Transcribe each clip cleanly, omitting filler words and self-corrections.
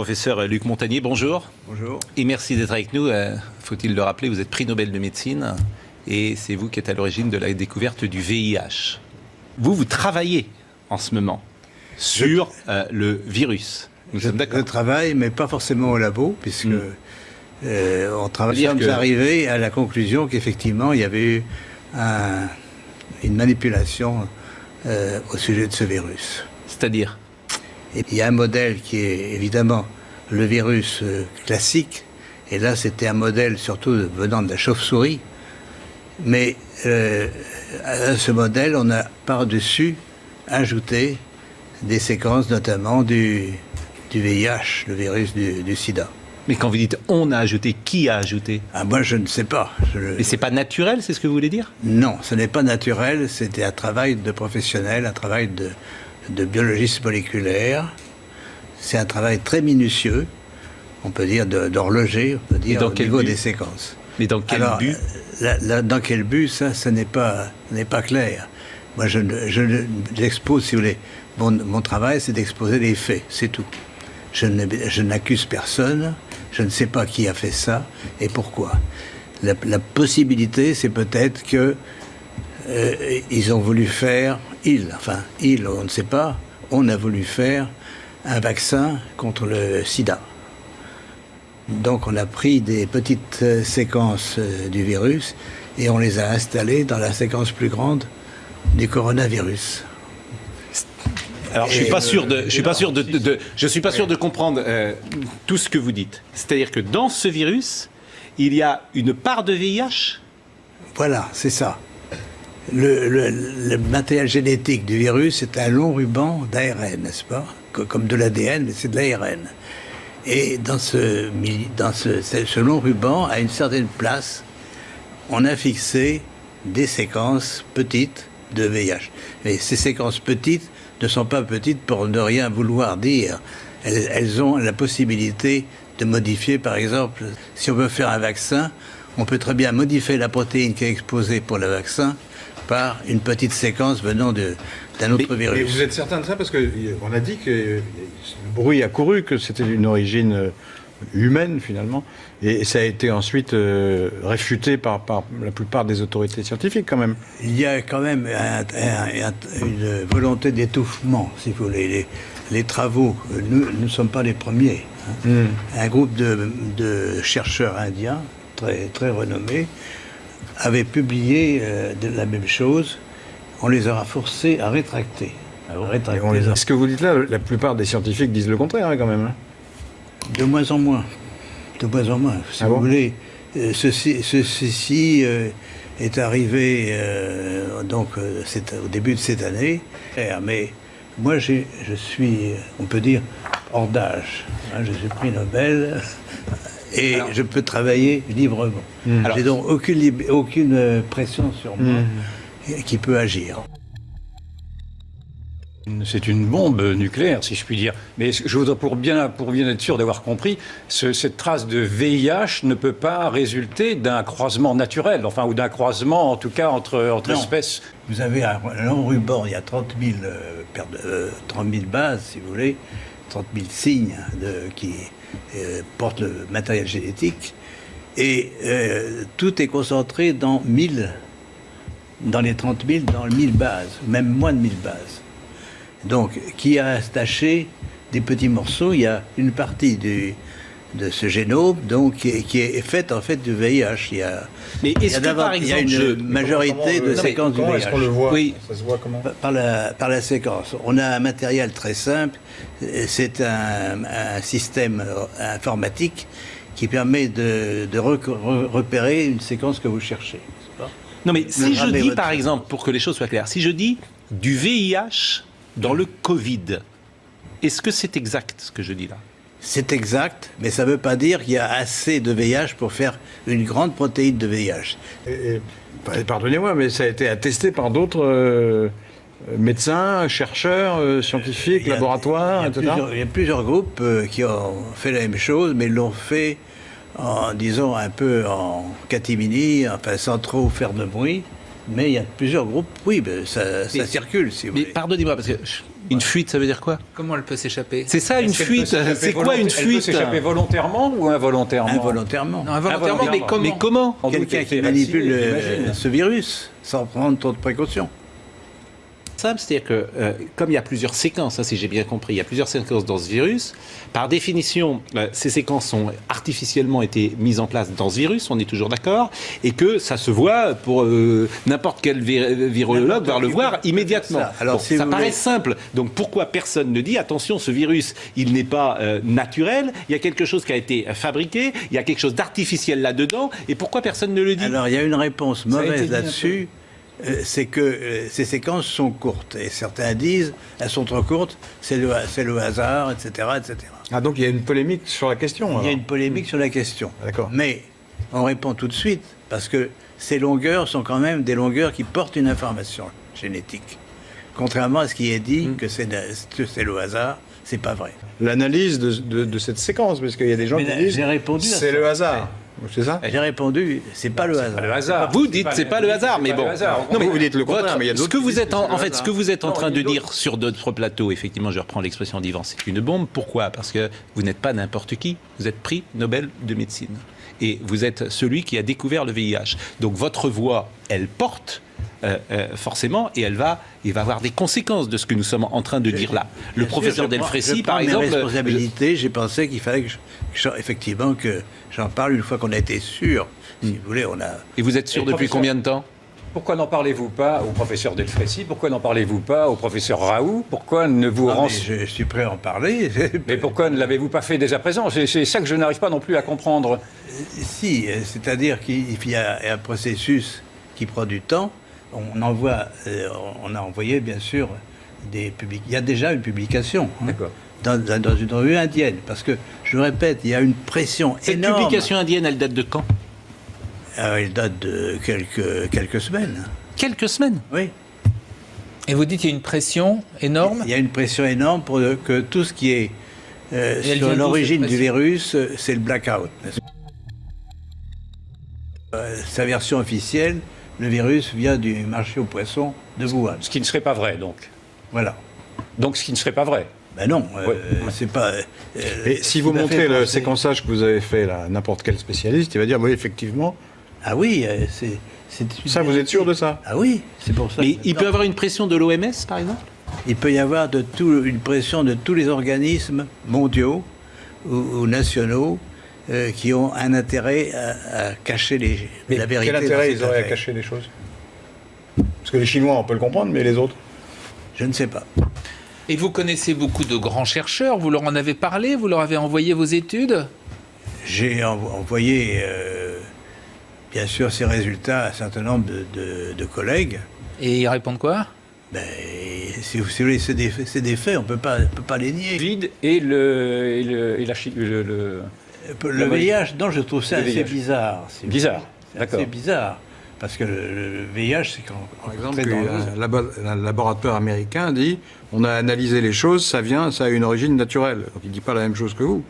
Professeur Luc Montagnier, bonjour. Bonjour. Et merci d'être avec nous. Faut-il le rappeler, vous êtes prix Nobel de médecine et c'est vous qui êtes à l'origine de la découverte du VIH. Vous travaillez en ce moment sur le virus. Je travaille, mais pas forcément au labo, puisque on travaille. Nous sommes arrivés à la conclusion qu'effectivement, il y avait eu une manipulation au sujet de ce virus. C'est-à-dire ? Il y a un modèle qui est évidemment le virus classique, et là c'était un modèle surtout venant de la chauve-souris, mais à ce modèle on a par-dessus ajouté des séquences notamment du VIH, le virus du sida. Mais quand vous dites on a ajouté, qui a ajouté ? Moi je ne sais pas. Et c'est pas naturel, c'est ce que vous voulez dire ? Non, ce n'est pas naturel, c'était un travail de professionnel, un travail de biologiste moléculaire. C'est un travail très minutieux, on peut dire d'horloger, on peut dire au niveau des séquences. Mais dans quel but ? Dans quel but, ça n'est pas clair. Moi, j'expose, si vous voulez, mon travail, c'est d'exposer les faits, c'est tout. Je n'accuse personne, je ne sais pas qui a fait ça et pourquoi. La possibilité, c'est peut-être que ils ont voulu faire, on ne sait pas, on a voulu faire un vaccin contre le sida. Donc on a pris des petites séquences du virus et on les a installées dans la séquence plus grande du coronavirus. Alors je suis pas sûr de comprendre tout ce que vous dites. C'est-à-dire que dans ce virus, il y a une part de VIH ? Voilà, c'est ça. Le matériel génétique du virus est un long ruban d'ARN, n'est-ce pas ? Comme de l'ADN, mais c'est de l'ARN. Et dans ce long ruban, à une certaine place, on a fixé des séquences petites de VIH. Mais ces séquences petites ne sont pas petites pour ne rien vouloir dire. Elles ont la possibilité de modifier, par exemple, si on veut faire un vaccin, on peut très bien modifier la protéine qui est exposée pour le vaccin par une petite séquence venant d'un autre virus. Mais vous êtes certain de ça? Parce qu'on a dit que le bruit a couru, que c'était d'une origine humaine finalement, et ça a été ensuite réfuté par la plupart des autorités scientifiques quand même. Il y a quand même une volonté d'étouffement, si vous voulez. Les travaux, nous ne sommes pas les premiers. Un groupe de chercheurs indiens, très, très renommés, avait publié de la même chose. On les aura forcés à rétracter. Ce que vous dites là, la plupart des scientifiques disent le contraire quand même. De moins en moins. De moins en moins. Si vous voulez, ceci est arrivé c'est au début de cette année. Mais moi, je suis, on peut dire, hors d'âge. Je suis prix Nobel. Et je peux travailler librement. J'ai donc aucune pression sur moi qui peut agir. C'est une bombe nucléaire, si je puis dire. Mais je voudrais, pour bien être sûr d'avoir compris, cette trace de VIH ne peut pas résulter d'un croisement naturel, ou d'un croisement, en tout cas, entre espèces. Vous avez un long ruban, il y a 30 000 bases, si vous voulez, 30 000 signes qui portent le matériel génétique, et tout est concentré dans les 30 000, dans 1000 bases, même moins de 1000 bases. Donc, qui a attaché des petits morceaux, il y a une partie de ce génome donc, qui est faite en fait du VIH. Il y a une majorité de séquences du VIH. Comment est-ce qu'on le voit ? Ça se voit comment ? Par la séquence. On a un matériel très simple. C'est un système informatique qui permet de repérer une séquence que vous cherchez. Non mais si je dis par exemple, pour que les choses soient claires, si je dis du VIH dans le Covid, est-ce que c'est exact ce que je dis là ? C'est exact, mais ça ne veut pas dire qu'il y a assez de VIH pour faire une grande protéine de VIH. Pardonnez-moi, mais ça a été attesté par d'autres médecins, chercheurs, scientifiques, laboratoires, etc. Il y a plusieurs groupes qui ont fait la même chose, mais l'ont fait disons, un peu en catimini, sans trop faire de bruit. Mais il y a plusieurs groupes, ça circule, si vous voulez. Mais pardonnez-moi, parce que Une fuite, ça veut dire quoi? Comment elle peut s'échapper? C'est ça, une Est-ce qu'elle peut fuite. s'échapper C'est quoi une Elle peut fuite? s'échapper volontairement ou involontairement? Involontairement. Non, involontairement, mais comment? Mais comment? Sans doute Quelqu'un qu'elle qui s'est manipule vaccinée, j'imagine. ce virus sans prendre trop de précautions. Simple, c'est-à-dire que comme il y a plusieurs séquences, si j'ai bien compris, il y a plusieurs séquences dans ce virus, par définition, ces séquences ont artificiellement été mises en place dans ce virus, on est toujours d'accord, et que ça se voit pour n'importe quel virologue va le voir immédiatement. Ça. Alors, si ça vous paraît voulez- simple. Donc pourquoi personne ne dit, attention, ce virus, il n'est pas naturel, il y a quelque chose qui a été fabriqué, il y a quelque chose d'artificiel là-dedans, et pourquoi personne ne le dit? Alors, il y a une réponse a été mauvaise dit là-dessus. C'est que ces séquences sont courtes. Et certains disent, elles sont trop courtes, c'est le hasard, etc., etc. Ah, donc il y a une polémique sur la question. Il y a alors. une polémique sur la question. D'accord. Mais on répond tout de suite, parce que ces longueurs sont quand même des longueurs qui portent une information génétique. Contrairement à ce qui est dit, que c'est le hasard, c'est pas vrai. L'analyse de cette séquence, parce qu'il y a des gens Mais qui disent j'ai répondu à c'est ça. le hasard. C'est ça? J'ai répondu, c'est pas le hasard. Pas le hasard. Vous dites c'est pas le hasard, mais pas bon. le hasard. Non, mais Vous dites le contraire, votre- mais il y a ce d'autres que qui vous disent êtes que en, c'est le en fait, hasard. ce que vous êtes en Non, train il y de a dire sur d'autres plateaux, effectivement, je reprends l'expression d'Yvan, c'est une bombe. Pourquoi? Parce que vous n'êtes pas n'importe qui. Vous êtes prix Nobel de médecine et vous êtes celui qui a découvert le VIH. Donc votre voix, elle porte. Forcément, et il va avoir des conséquences de ce que nous sommes en train de dire là. Le Bien professeur sûr, je Delfrécy, prends par mes exemple, responsabilités, j'ai pensé qu'il fallait effectivement que j'en parle une fois qu'on a été sûr. Si vous voulez, on a. et vous êtes sûr Et depuis professeur- combien de temps? Pourquoi n'en parlez-vous pas au professeur Delfrécy? Pourquoi n'en parlez-vous pas au professeur Raoult? Pourquoi ne vous Ah, mais renseignez... je suis prêt à en parler. Mais pourquoi ne l'avez-vous pas fait dès à présent? C'est ça que je n'arrive pas non plus à comprendre. Si, c'est-à-dire qu'il y a un processus qui prend du temps. On a envoyé bien sûr des publications. Il y a déjà une publication. hein, D'accord. dans une revue indienne. Parce que, je le répète, il y a une pression Cette énorme. publication indienne, elle date de quand? Elle date de quelques semaines. Quelques semaines. Oui. Et vous dites qu'il y a une pression énorme? Il y a une pression énorme pour que tout ce qui est elle vient sur d'où, l'origine cette du pression virus, c'est le blackout. n'est-ce pas Sa version officielle, le virus vient du marché aux poissons de Wuhan. Ce qui ne serait pas vrai, donc. Voilà. Donc ce qui ne serait pas vrai. Ben non, Ouais. c'est pas. Et si vous tout à montrez fait le pensé- séquençage que vous avez fait là, à n'importe quel spécialiste, il va dire oui, effectivement. Ah oui, c'est. Ça, vous êtes sûr de ça? Ah oui, c'est pour ça. Mais que il peut maintenant, avoir une pression de l'OMS, par exemple? il peut y avoir une pression de tous les organismes mondiaux ou nationaux qui ont un intérêt à cacher la vérité. Quel dans intérêt cette ils auraient à affaire. cacher les choses? Parce que les Chinois, on peut le comprendre, mais les autres? Je ne sais pas. Et vous connaissez beaucoup de grands chercheurs, vous leur en avez parlé, vous leur avez envoyé vos études? J'ai envoyé, bien sûr, ces résultats à un certain nombre de collègues. Et ils répondent quoi? Ben, si vous voulez, c'est des faits, on peut pas les nier. Vide et le Le VIH, non, je trouve ça Le assez VIH. bizarre. Bizarre, C'est d'accord. assez bizarre. Parce que le VIH, c'est quand Par exemple, très dangereux. un laboratoire américain dit on a analysé les choses, ça a une origine naturelle. Donc il ne dit pas la même chose que vous.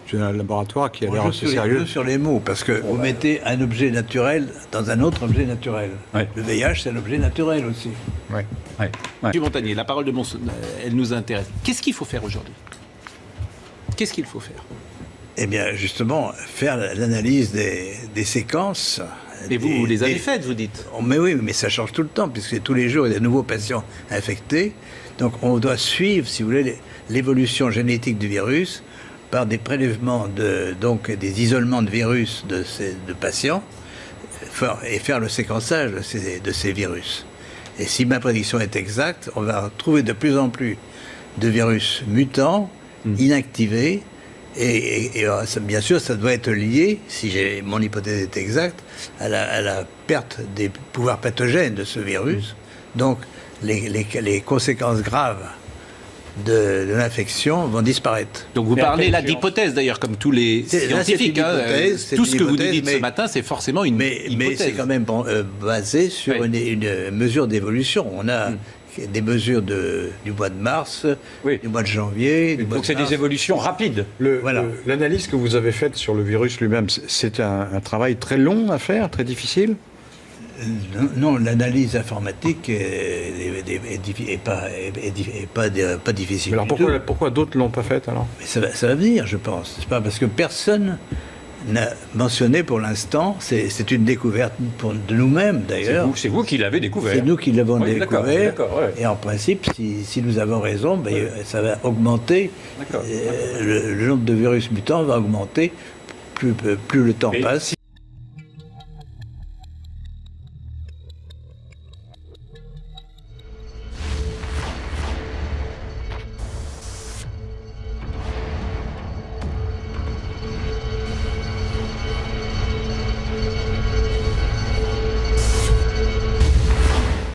C'est un laboratoire qui a l'air On assez joue sérieux. sur les mots, parce que vous mettez un objet naturel dans un autre objet naturel. Ouais. Le VIH, c'est un objet naturel aussi. Ouais. Ouais. Monsieur Montagnier, la parole de elle nous intéresse. Qu'est-ce qu'il faut faire aujourd'hui? Qu'est-ce qu'il faut faire? Eh bien, justement, faire l'analyse des séquences. Et vous les avez des- faites, vous dites? Oh, mais oui, mais ça change tout le temps, puisque tous les jours, il y a de nouveaux patients infectés. Donc, on doit suivre, si vous voulez, l'évolution génétique du virus par des prélèvements, donc des isolements de virus de patients, et faire le séquençage de ces virus. Et si ma prédiction est exacte, on va trouver de plus en plus de virus mutants, inactivés, et bien sûr, ça doit être lié, si mon hypothèse est exacte, à la perte des pouvoirs pathogènes de ce virus. Donc, les conséquences graves de l'infection vont disparaître. Donc vous Mais parlez à là quelle d'hypothèse d'ailleurs, comme tous les Là, c'est scientifiques. une hein. hypothèse, c'est Tout une ce que vous nous hypothèse, dites ce mais- matin, c'est forcément une Mais hypothèse. c'est quand même basé sur Oui. une mesure d'évolution. On a des mesures du mois de mars, Oui. du mois de janvier, du mois Donc de c'est mars. des évolutions rapides. Voilà. L'analyse que vous avez faite sur le virus lui-même, c'est un travail très long à faire, très difficile? Non, l'analyse informatique est pas difficile. Alors du tout. pourquoi d'autres l'ont pas faite alors? Mais ça va venir, je pense. C'est pas parce que personne n'a mentionné pour l'instant. C'est une découverte de nous-mêmes d'ailleurs. C'est vous qui l'avez découvert. C'est nous qui l'avons Oui, d'accord, découvert. d'accord, ouais. Et en principe, si nous avons raison, ben, ça va augmenter. D'accord. Le nombre de virus mutants va augmenter plus le temps Mais passe.